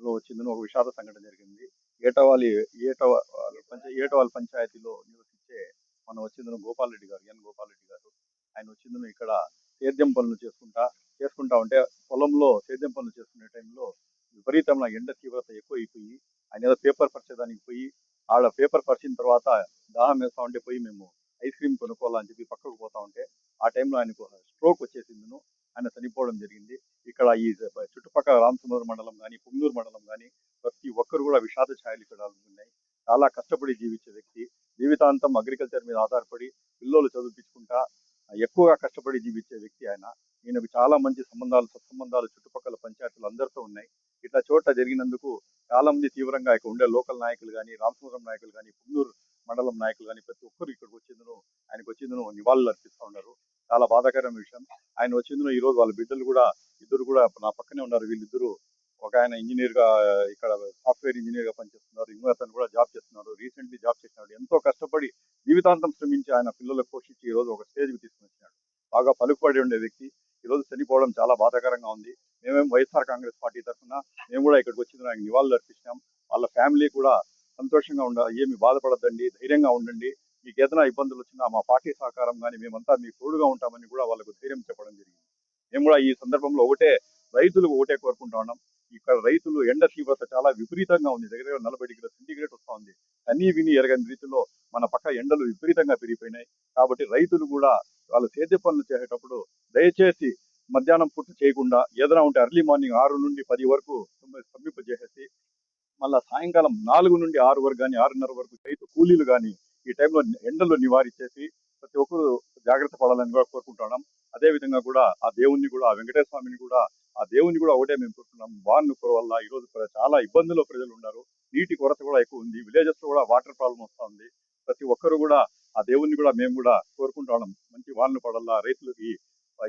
లో వచ్చిందని ఒక విషాద సంఘటన జరిగింది. ఏటవాలి ఏటవాల్ పంచాయతీలో నివసించే మన వచ్చిందని గోపాల్ రెడ్డి గారు, గోపాల్ రెడ్డి గారు. ఆయన వచ్చిందని ఇక్కడ సేద్యం పనులు చేసుకుంటా ఉంటే పొలంలో సేద్యం పనులు చేసుకునే టైంలో విపరీతమైన ఎండ తీవ్రత ఎక్కువైపోయి ఆయన ఏదో పేపర్ పరిచేదానికి పోయి ఆడ పేపర్ పరిచిన తర్వాత దాహం వేస్తా ఉంటే పోయి మేము ఐస్ క్రీమ్ కొనుక్కోవాలని చెప్పి పక్కకు పోతా ఉంటే ఆ టైంలో ఆయనకు స్ట్రోక్ వచ్చేసింది. ఆయన చనిపోవడం జరిగింది. ఇక్కడ ఈ చుట్టుపక్కల రామచంద్ర మండలం కానీ పుంగనూరు మండలం కానీ ప్రతి ఒక్కరు కూడా విషాద ఛాయలు ఇక్కడ ఉన్నాయి. చాలా కష్టపడి జీవించే వ్యక్తి, జీవితాంతం అగ్రికల్చర్ మీద ఆధారపడి పిల్లలు చదివించుకుంటా ఎక్కువగా కష్టపడి జీవించే వ్యక్తి ఆయన. ఈయనకు చాలా మంచి సత్సంబంధాలు చుట్టుపక్కల పంచాయతీలు అందరితో ఉన్నాయి. ఇట్లా చోట జరిగినందుకు చాలా మంది తీవ్రంగా ఇక్కడ ఉండే లోకల్ నాయకులు కానీ, రామచంద్రం నాయకులు కానీ, పుంగనూరు మండలం నాయకులు కానీ ప్రతి ఒక్కరు ఇక్కడికి ఆయనకు వచ్చిందను నివాళులు అర్పిస్తూ ఉన్నారు. చాలా బాధాకరమైన విషయం. ఆయన వచ్చిందను ఈ రోజు వాళ్ళ బిడ్డలు కూడా ఇద్దరు కూడా నా పక్కనే ఉన్నారు. వీళ్ళిద్దరు ఒక ఆయన ఇంజనీర్ గా ఇక్కడ సాఫ్ట్వేర్ ఇంజనీర్ గా పనిచేస్తున్నారు, ఇంకో అతను కూడా జాబ్ చేస్తున్నారు, రీసెంట్లీ జాబ్ చేసినాడు. ఎంతో కష్టపడి జీవితాంతం శ్రమించి ఆయన పిల్లలకు పోషించి ఈ రోజు ఒక స్టేజ్కి తీసుకుని వచ్చినాడు. బాగా పలుకుబడి ఉండే వ్యక్తి ఈ రోజు చనిపోవడం చాలా బాధాకరంగా ఉంది. మేమేం వైఎస్ఆర్ కాంగ్రెస్ పార్టీ తరఫున మేము కూడా ఇక్కడికి వచ్చిన ఆయన నివాళులు అర్పించినాం. వాళ్ళ ఫ్యామిలీ కూడా సంతోషంగా ఉండాలి, ఏమి బాధపడద్దండి, ధైర్యంగా ఉండండి, మీకు ఏదైనా ఇబ్బందులు వచ్చినా మా పార్టీ సహకారం కానీ మేమంతా మీకు తోడుగా ఉంటామని కూడా వాళ్ళకు ధైర్యం చెప్పడం జరిగింది. మేము కూడా ఈ సందర్భంలో రైతులకు కోరుకుంటా ఉన్నాం. ఇక్కడ రైతులు ఎండ తీవ్రత చాలా విపరీతంగా ఉంది. దగ్గర 40 డిగ్రీల సెంటీగ్రేడ్ వస్తూ ఉంది. కనీ విని ఎరగని రీతిలో మన పక్క ఎండలు విపరీతంగా పెరిగిపోయినాయి. కాబట్టి రైతులు కూడా వాళ్ళు సేద్య పనులు చేసేటప్పుడు దయచేసి మధ్యాహ్నం పూట చేయకుండా ఏదైనా ఉంటే ఎర్లీ మార్నింగ్ 6 నుండి 10 వరకు చేసేసి మళ్ళా సాయంకాలం 4 నుండి 6 వరకు కానీ 6:30 వరకు రైతు కూలీలు కానీ ఈ టైంలో ఎండలు నివారించేసి ప్రతి ఒక్కరు జాగ్రత్త పడాలని కూడా కోరుకుంటున్నాం. అదే విధంగా కూడా ఆ దేవుణ్ణి కూడా, ఆ వెంకటేశ్వర స్వామిని కూడా, ఆ దేవుణ్ణి కూడా ఒకటే మేము కోరుకుంటున్నాం. వాన్ వల్ల ఈ రోజు చాలా ఇబ్బందుల్లో ప్రజలు ఉన్నారు. నీటి కొరత కూడా ఎక్కువ ఉంది. విలేజెస్ లో కూడా వాటర్ ప్రాబ్లం వస్తూ ఉంది. ప్రతి ఒక్కరు కూడా ఆ దేవుణ్ణి కూడా మేము కూడా కోరుకుంటున్నాం. మంచి వాన్లు పడాలా, రైతులకి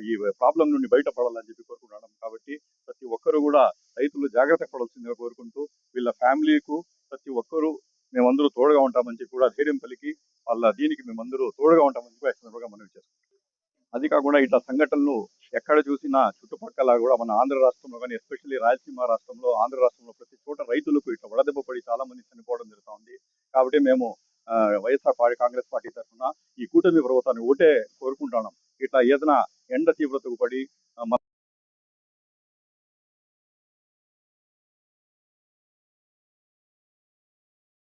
ఈ ప్రాబ్లం నుండి బయటపడాలని చెప్పి కోరుకుంటున్నాం. కాబట్టి ప్రతి ఒక్కరు కూడా రైతులు జాగ్రత్త పడాల్సిందిగా కోరుకుంటూ వీళ్ళ ఫ్యామిలీకు ప్రతి ఒక్కరూ మేమందరూ తోడుగా ఉంటామని చెప్పి కూడా ధైర్యం పలికి వాళ్ళ దీనికి మేమందరూ తోడుగా ఉంటామని చెప్పి మనవి చేస్తున్నాం. అది కాకుండా ఇట్లా సంఘటనలు ఎక్కడ చూసినా చుట్టుపక్కల కూడా మన ఆంధ్ర రాష్ట్రంలో కానీ, ఎస్పెషల్లీ రాయలసీమ రాష్ట్రంలో, ఆంధ్ర రాష్ట్రంలో ప్రతి చోట రైతులకు ఇట్లా వడదెబ్బ పడి చాలా మంది చనిపోవడం జరుగుతూ ఉంది. కాబట్టి మేము వైఎస్ఆర్ కాంగ్రెస్ పార్టీ తరఫున ఈ కూటమి ప్రభుత్వాన్ని కోరుకుంటున్నాం. ఇట్లా ఏదైనా ఎండ తీవ్రతకు పడి